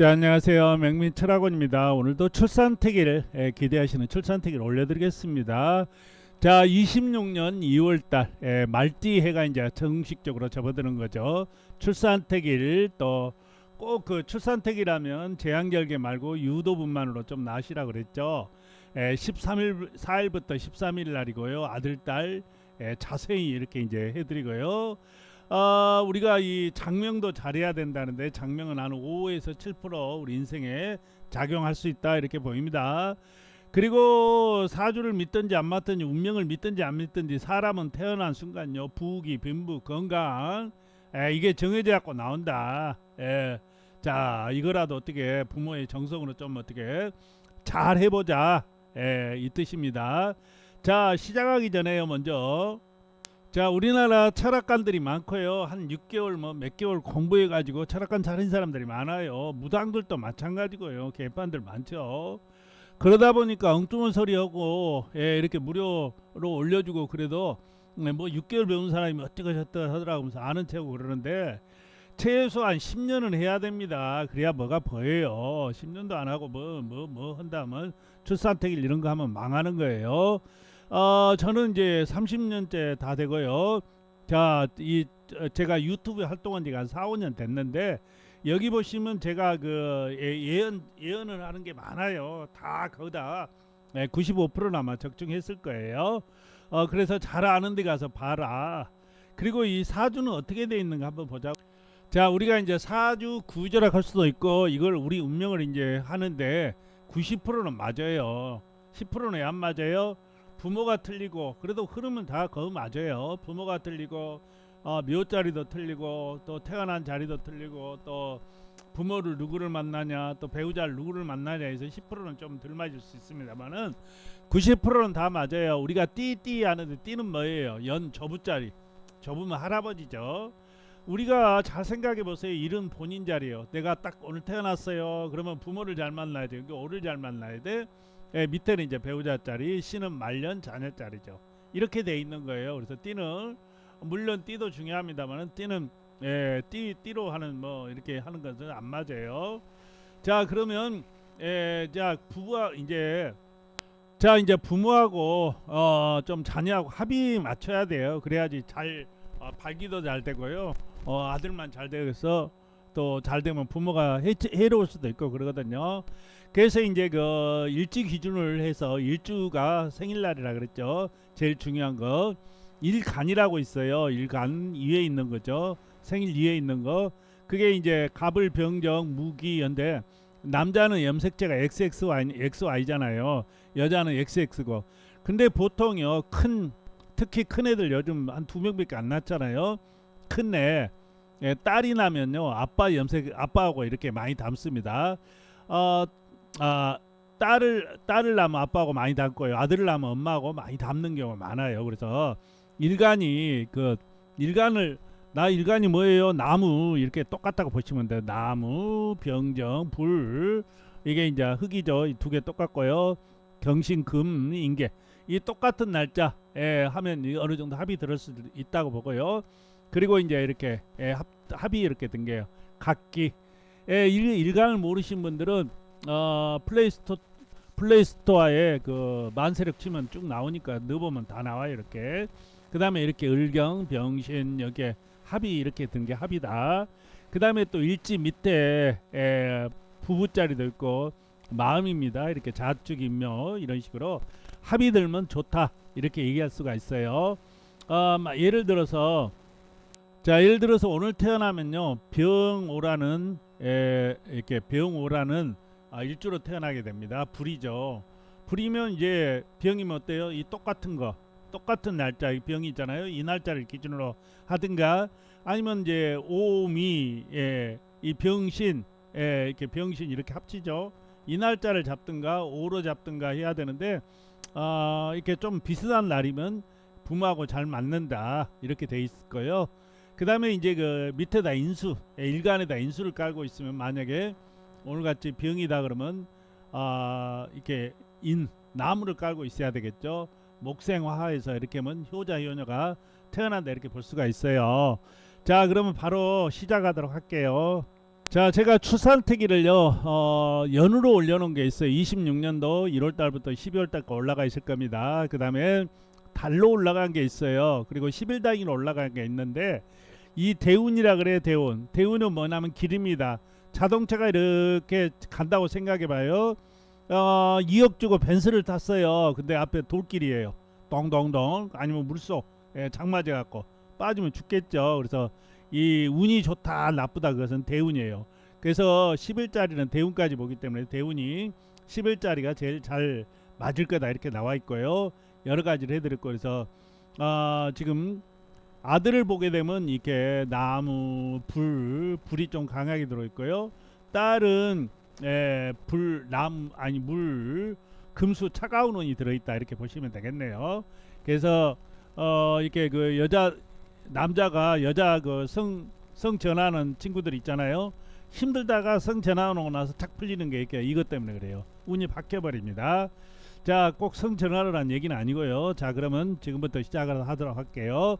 자, 안녕하세요. 맹민철학원입니다. 오늘도 출산특일 기대하시는 출산특일 올려드리겠습니다. 자, 26년 2월달 말띠 해가 이제 정식적으로 접어드는 거죠. 출산특일 또 꼭 그 출산특일하면 제왕절개 말고 유도분만으로 좀 나시라 그랬죠. 13일 4일부터 13일 날이고요. 아들 딸 자세히 이렇게 이제 해드리고요. 우리가 이 장명도 잘해야 된다는데 장명은 한 5에서 7% 우리 인생에 작용할 수 있다 이렇게 보입니다. 그리고 사주를 믿든지 안 믿든지 운명을 믿든지 안 믿든지 사람은 태어난 순간요 부귀 빈부 건강 이게 정해져 갖고 나온다. 자, 이거라도 어떻게 부모의 정성으로 좀 어떻게 잘 해보자 이 뜻입니다. 자, 시작하기 전에요 먼저 자, 우리나라 철학관들이 많고요. 한 6개월 뭐 몇 개월 공부해 가지고 철학관 잘하는 사람들이 많아요. 무당들도 마찬가지고요. 개판들 많죠. 그러다 보니까 엉뚱한 소리 하고 이렇게 무료로 올려주고 그래도 뭐 6개월 배운 사람이 어쩌고 저쩌고 하더라고 하면서 아는 체고 그러는데 최소한 10년은 해야 됩니다. 그래야 뭐가 보여요. 10년도 안 하고 뭐 한다면 출산특일 이런 거 하면 망하는 거예요. 저는 이제 30년째 다 되고요. 자, 제가 유튜브 활동한 지가 한 4, 5년 됐는데 여기 보시면 제가 그 예언을 하는 게 많아요. 다 거기다 95%는 아마 적중했을 거예요. 그래서 잘 아는 데 가서 봐라. 그리고 이 사주는 어떻게 돼 있는가 한번 보자. 자, 우리가 이제 사주 구조락 할 수도 있고 이걸 우리 운명을 이제 하는데 90%는 맞아요. 10%는 안 맞아요. 부모가 틀리고 그래도 흐름은 다 거의 맞아요. 부모가 틀리고 묘자리도 틀리고 또 태어난 자리도 틀리고 또 부모를 누구를 만나냐 또 배우자를 누구를 만나냐 해서 10%는 좀 덜 맞을 수 있습니다만은 90%는 다 맞아요. 우리가 띠 하는데 띠는 뭐예요? 연 조부자리. 조부면 할아버지죠. 우리가 잘 생각해 보세요. 일은 본인 자리예요. 내가 딱 오늘 태어났어요. 그러면 부모를 잘 만나야 돼. 오를 잘 만나야 돼. 밑에는 이제 배우자 자리, 씨는 말년 자녀 자리죠. 이렇게 돼 있는 거예요. 그래서 띠는 물론 띠도 중요합니다만은 띠는 띠로 하는 뭐 이렇게 하는 것은 안 맞아요. 자, 그러면 자 부부와 이제 부모하고 좀 자녀하고 합의 맞춰야 돼요. 그래야지 잘 발기도 잘 되고요. 아들만 잘 되겠어. 또 잘 되면 부모가 해로울 수도 있고 그러거든요. 그래서 이제 그 일주 기준을 해서 일주가 생일날이라 그랬죠. 제일 중요한 거 일간이라고 있어요. 일간 위에 있는 거죠. 생일 위에 있는 거. 그게 이제 갑을 병정 무기인데 남자는 염색체가 XY잖아요. 여자는 XX고. 근데 보통요 특히 큰 애들 요즘 한 2명밖에 안 낳잖아요. 큰 애 딸이 나면요 아빠하고 이렇게 많이 닮습니다. 어, 딸을 낳으면 아빠하고 많이 닮고요. 아들을 낳으면 엄마하고 많이 닮는 경우가 많아요. 그래서 일간이 뭐예요? 나무 이렇게 똑같다고 보시면 돼요. 나무, 병정, 불 이게 이제 흙이죠. 이 두 개 똑같고요. 경신, 금, 인계 이 똑같은 날짜에 하면 어느 정도 합이 들을 수 있다고 보고요. 그리고 이제 이렇게 합이 이렇게 든 게요. 각기 일간을 모르신 분들은 플레이스토어에 그 만세력 치면 쭉 나오니까 넣어보면 다 나와요. 이렇게 그 다음에 이렇게 을경 병신 여기에 합이 이렇게 든 게 합이다. 그 다음에 또 일지 밑에 부부자리도 있고 마음입니다. 이렇게 자축인묘 이런 식으로 합이 들면 좋다 이렇게 얘기할 수가 있어요. 예를 들어서 오늘 태어나면요 병오라는 이렇게 병오라는 일주로 태어나게 됩니다. 불이죠. 불이면 이제 병이면 어때요? 이 똑같은 날짜 병이 있잖아요. 이 날짜를 기준으로 하든가 아니면 이제 오미 이 병신 이렇게 병신 이렇게 합치죠. 이 날짜를 잡든가 오로 잡든가 해야 되는데 이렇게 좀 비슷한 날이면 부모하고 잘 맞는다 이렇게 돼 있을 거예요. 그 다음에 이제 그 밑에다 인수 일간에다 인수를 깔고 있으면 만약에 오늘같이 병이다 그러면 이렇게 나무를 깔고 있어야 되겠죠. 목생화해서 이렇게 하면 효자 효녀가 태어난다 이렇게 볼 수가 있어요. 자, 그러면 바로 시작하도록 할게요. 자, 제가 출산특기를요 연으로 올려놓은 게 있어요. 26년도 1월달부터 12월달까지 올라가 있을 겁니다. 그 다음에 달로 올라간 게 있어요. 그리고 10일 단위로 올라간 게 있는데, 이 대운이라 그래요. 대운은 뭐냐면 길입니다. 자동차가 이렇게 간다고 생각해 봐요. 2억 주고 벤츠를 탔어요. 근데 앞에 돌길이에요. 동동동, 아니면 물속, 장 맞아 갖고 빠지면 죽겠죠. 그래서 이 운이 좋다 나쁘다, 그것은 대운이에요. 그래서 10일짜리는 대운까지 보기 때문에 대운이 10일짜리가 제일 잘 맞을 거다 이렇게 나와 있고요. 여러 가지를 해드릴 거예요. 그래서 지금 아들을 보게 되면 이렇게 나무 불이 좀 강하게 들어 있고요. 딸은 물 금수 차가운 운이 들어 있다 이렇게 보시면 되겠네요. 그래서 이렇게 그 남자가 여자 그 성 전하는 친구들 있잖아요. 힘들다가 성 전하고 나서 탁 풀리는 게 이렇게 이것 때문에 그래요. 운이 바뀌어 버립니다. 자, 꼭 성 전하라는 얘기는 아니고요. 자, 그러면 지금부터 시작을 하도록 할게요.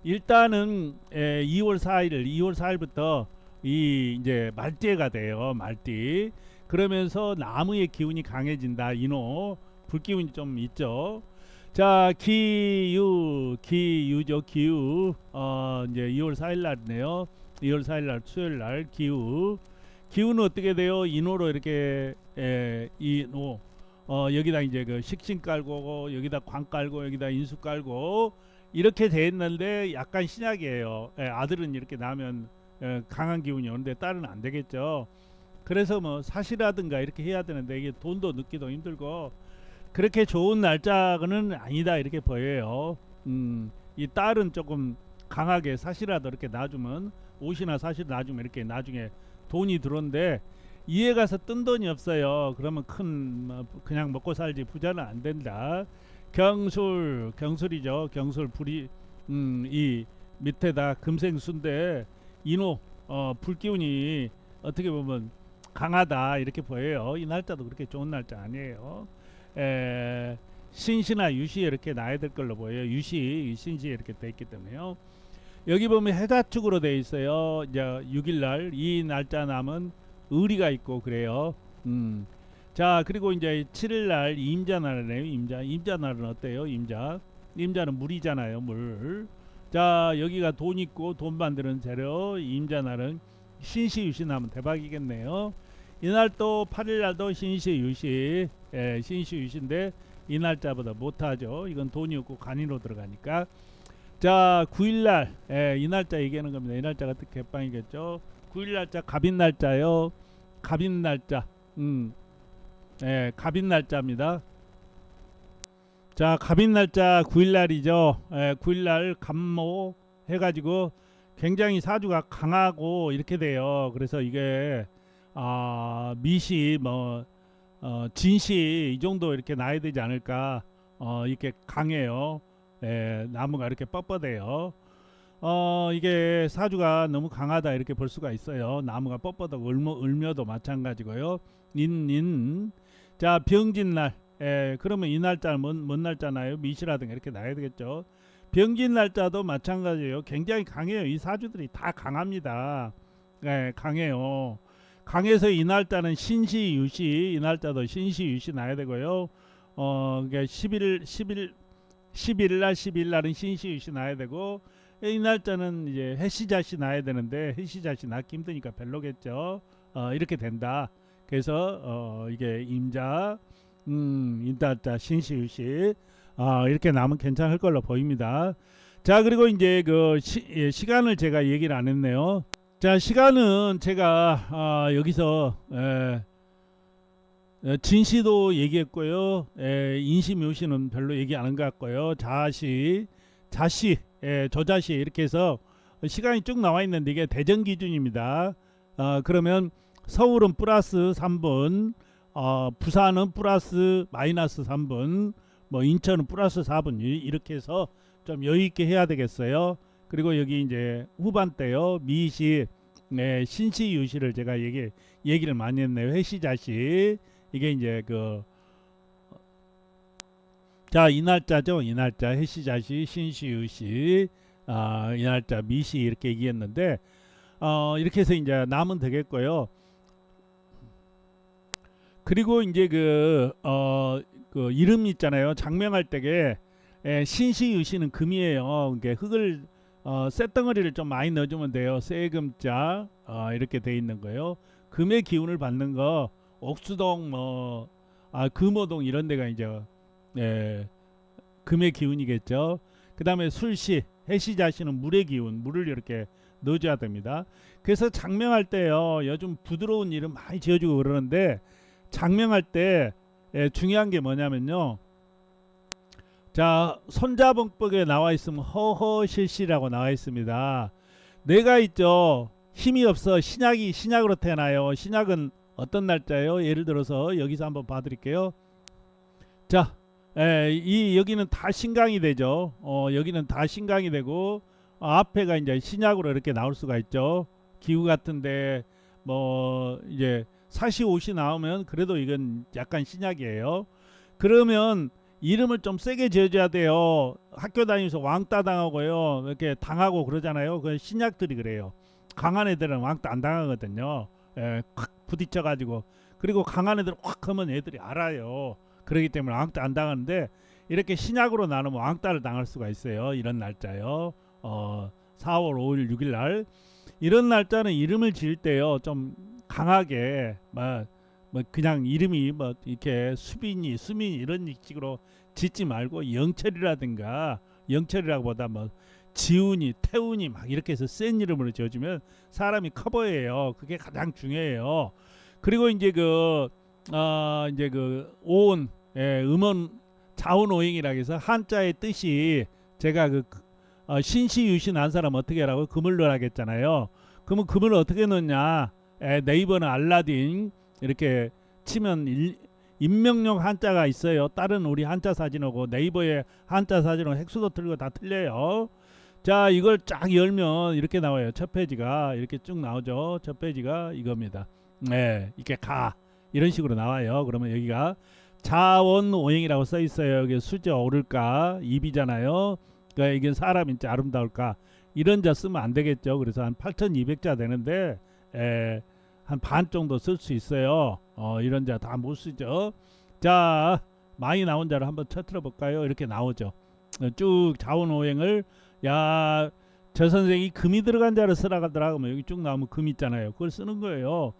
일단은 2월 4일부터 이 이제 말띠가 돼요. 말띠. 그러면서 나무의 기운이 강해진다. 인호 불기운이 좀 있죠. 자, 기유죠. 기유. 이제 2월 4일 날이네요. 2월 4일 날 수요일 날 기우는 어떻게 돼요? 인호로 이렇게 인호 여기다 이제 그 식신 깔고, 여기다 광 깔고, 여기다 인수 깔고 이렇게 돼 있는데 약간 신약이에요. 아들은 이렇게 나면 강한 기운이 오는데 딸은 안 되겠죠. 그래서 뭐 사시라든가 이렇게 해야 되는데 이게 돈도 넣기도 힘들고 그렇게 좋은 날짜는 아니다 이렇게 보여요. 이 딸은 조금 강하게 사시라도 이렇게 놔주면, 옷이나 사실 놔주면 이렇게 나중에 돈이 들어오는데, 이에 가서 뜬 돈이 없어요. 그러면 그냥 먹고 살지 부자는 안 된다. 경술이죠. 경술 불이 이 밑에다 금생수인데 인호 불기운이 어떻게 보면 강하다 이렇게 보여요. 이 날짜도 그렇게 좋은 날짜 아니에요. 신시나 유시에 이렇게 나야 될 걸로 보여요. 유시 신시에 이렇게 돼 있기 때문에요. 여기 보면 해자축으로 돼 있어요. 이제 6일날 이 날짜 남은 의리가 있고 그래요. 자, 그리고 이제 7일날 임자날이네요. 임자날은 어때요? 임자는 물이잖아요. 물. 자, 여기가 돈 있고 돈 만드는 재료. 임자날은 신시유시 나면 대박이겠네요. 이날 또 8일날도 신시유시, 신시유시인데 이 날짜보다 못하죠. 이건 돈이 없고 간이로 들어가니까. 자, 9일날 이 날짜 얘기하는 겁니다. 이 날짜가 개빵이겠죠. 9일 날짜 갑인 날짜요. 갑인 날짜. 갑인 날짜입니다. 자, 갑인 날짜 9일 날이죠. 9일 날 갑목 해가지고 굉장히 사주가 강하고 이렇게 돼요. 그래서 이게 미시 진시 이 정도 이렇게 나야 되지 않을까. 이렇게 강해요. 나무가 이렇게 뻣뻣해요. 이게 사주가 너무 강하다 이렇게 볼 수가 있어요. 나무가 뻣뻣하고 을묘도 마찬가지고요. 자, 병진날. 그러면 이 날짜는 뭔 날짜나요? 미시라든가 이렇게 나야 되겠죠. 병진 날짜도 마찬가지예요. 굉장히 강해요. 이 사주들이 다 강합니다. 강해요. 강해서 이 날짜는 신시유시, 이 날짜도 신시유시 나야 되고요. 그러니까 11일 날은 신시유시 나야 되고, 이 날짜는 이제 해시자시 나야 되는데 해시자시 낳기 힘드니까 별로겠죠. 이렇게 된다. 그래서 이게 임자, 인달자, 신시유시 이렇게 나면 괜찮을 걸로 보입니다. 자, 그리고 이제 그 시간을 제가 얘기를 안 했네요. 자, 시간은 제가 여기서 진시도 얘기했고요. 인시묘시는 별로 얘기 안 한 것 같고요. 자시, 저자시 이렇게 해서 시간이 쭉 나와 있는데 이게 대전 기준입니다. 그러면 서울은 플러스 3분, 부산은 플러스 마이너스 3분, 뭐 인천은 플러스 4분 이렇게 해서 좀 여유 있게 해야 되겠어요. 그리고 여기 이제 후반때요. 미시, 신시유시를 제가 얘기를 많이 했네요. 해시자시. 이게 이제 자, 이 날짜죠. 이 날짜 해시자시, 신시유시, 이 날짜 미시 이렇게 얘기했는데 이렇게 해서 이제 나면 되겠고요. 그리고 이제 그 이름 있잖아요. 장명할 때게 신시유시는 금이에요. 그러니까 흙을 쇳덩어리를 좀 많이 넣어주면 돼요. 세금자 이렇게 돼 있는 거예요. 금의 기운을 받는 거 옥수동 금오동 이런 데가 이제 금의 기운이겠죠. 그 다음에 술시 해시자시는 물의 기운, 물을 이렇게 넣어줘야 됩니다. 그래서 장명할 때요, 요즘 부드러운 이름 많이 지어주고 그러는데 장명할 때 중요한 게 뭐냐면요. 자, 손자봉법에 나와 있으면 허허실시라고 나와 있습니다. 내가 있죠. 힘이 없어. 신약으로 태어나요. 신약은 어떤 날짜예요? 예를 들어서 여기서 한번 봐드릴게요. 자, 여기는 다 신강이 되죠. 여기는 다 신강이 되고 앞에가 이제 신약으로 이렇게 나올 수가 있죠. 기후 같은데 뭐 이제 사시 옷이 나오면 그래도 이건 약간 신약이에요. 그러면 이름을 좀 세게 지어줘야 돼요. 학교 다니면서 왕따 당하고요, 이렇게 당하고 그러잖아요. 그 신약들이 그래요. 강한 애들은 왕따 안 당하거든요. 콱 부딪혀가지고. 그리고 강한 애들 확 하면 애들이 알아요. 그렇기 때문에 왕따 안 당하는데 이렇게 신약으로 나누면 왕따를 당할 수가 있어요. 이런 날짜요. 4월 5일 6일 날 이런 날짜는 이름을 지을 때요 좀 강하게 뭐 그냥 이름이 뭐 이렇게 수빈이 이런 식으로 짓지 말고 영철이라고 보다 뭐 지훈이 태훈이 막 이렇게 해서 센 이름으로 지어주면 사람이 커 보여요. 그게 가장 중요해요. 그리고 이제 이제 오온 음원 자운오행이라고 해서 한자의 뜻이 제가 신시유시 난 사람 어떻게 하라고 금을 넣으라겠잖아요. 그러면 금을 어떻게 넣냐? 네이버는 알라딘 이렇게 치면 인명용 한자가 있어요. 다른 우리 한자 사진하고 네이버의 한자 사진하고 획수도 틀리고 다 틀려요. 자, 이걸 쫙 열면 이렇게 나와요. 첫 페이지가 이렇게 쭉 나오죠. 첫 페이지가 이겁니다. 이렇게 이런 식으로 나와요. 그러면 여기가 자원오행이라고 써 있어요. 여기 수자 오를까 입이잖아요. 그러니까 이게 사람인지 아름다울까 이런 자 쓰면 안 되겠죠. 그래서 한 8,200자 되는데 한 반 정도 쓸 수 있어요. 이런 자 다 못 쓰죠. 자, 많이 나온 자를 한번 쳐들어 볼까요? 이렇게 나오죠. 쭉 자원오행을 저 선생이 금이 들어간 자를 쓰라 하더라고. 뭐 여기 쭉 나오면 금 있잖아요. 그걸 쓰는 거예요.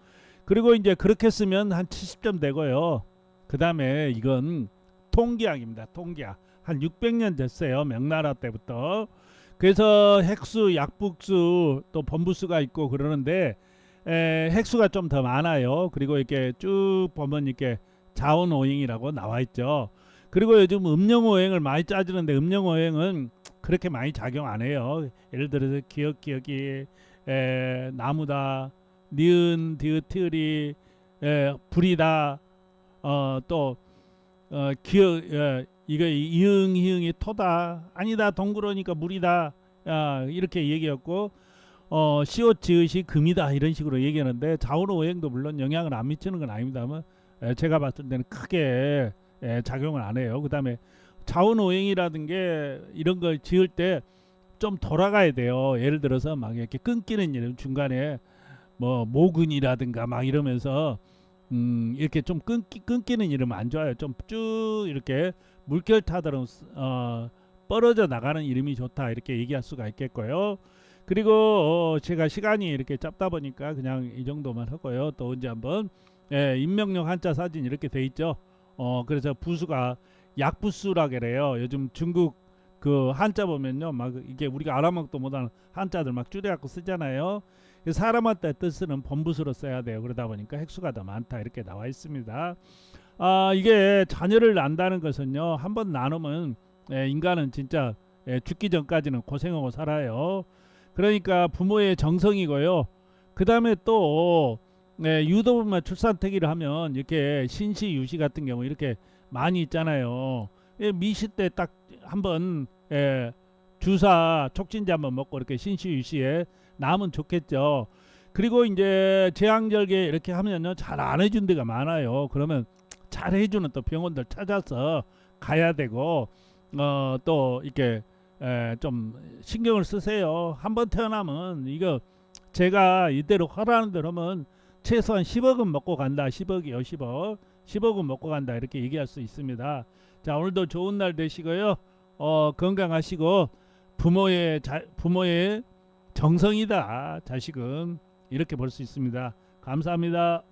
그리고 이제 그렇게 쓰면 한 70점 되고요. 그 다음에 이건 통기약입니다. 통기약. 한 600년 됐어요. 명나라 때부터. 그래서 핵수, 약북수, 또 범부수가 있고 그러는데 핵수가 좀 더 많아요. 그리고 이렇게 쭉 보면 이렇게 자원오행이라고 나와 있죠. 그리고 요즘 음령오행을 많이 짜주는데 음령오행은 그렇게 많이 작용 안 해요. 예를 들어서 기억이 나무다, 니은, 디귿, 티을이 불이다, 또 기억 이거 이응 희응이 토다, 아니다 동그러니까 물이다, 이렇게 얘기했고 시옷 지읒이 금이다 이런 식으로 얘기하는데 자원오행도 물론 영향을 안 미치는 건 아닙니다만 제가 봤을 때는 크게 작용을 안 해요. 그 다음에 자원오행이라든 게 이런 걸 지을 때 좀 돌아가야 돼요. 예를 들어서 막 이렇게 끊기는 이름 중간에 뭐 모근이라든가 막 이러면서 이렇게 좀 끊기는 이름 안 좋아요. 좀 쭉 이렇게 물결 타도록 뻗어져 나가는 이름이 좋다 이렇게 얘기할 수가 있겠고요. 그리고 제가 시간이 이렇게 짧다 보니까 그냥 이 정도만 하고요. 또 언제 한번 인명용 한자 사진 이렇게 돼 있죠. 그래서 부수가 약부수라 그래요. 요즘 중국 그 한자 보면요, 막 이게 우리가 알아먹도 못하는 한자들 막 줄여갖고 쓰잖아요. 사람한테 뜻은 범부수로 써야 돼요. 그러다 보니까 획수가 더 많다 이렇게 나와 있습니다. 이게 자녀를 낳는다는 것은요, 한번 나누면 인간은 진짜 죽기 전까지는 고생하고 살아요. 그러니까 부모의 정성이고요. 그 다음에 또 유도분만 출산특위를 하면 이렇게 신시 유시 같은 경우 이렇게 많이 있잖아요. 미시 때 딱 한번 주사 촉진제 한번 먹고 이렇게 신시 유시에 나면 좋겠죠. 그리고 이제 제왕절개 이렇게 하면요 잘 안 해준 데가 많아요. 그러면 잘 해주는 또 병원들 찾아서 가야 되고 또 이렇게 좀 신경을 쓰세요. 한번 태어나면 이거 제가 이대로 하라는 대로 하면 최소한 10억은 먹고 간다. 10억이요, 10억. 10억은 먹고 간다. 이렇게 얘기할 수 있습니다. 자, 오늘도 좋은 날 되시고요. 건강하시고 부모의 정성이다. 자식은 이렇게 볼 수 있습니다. 감사합니다.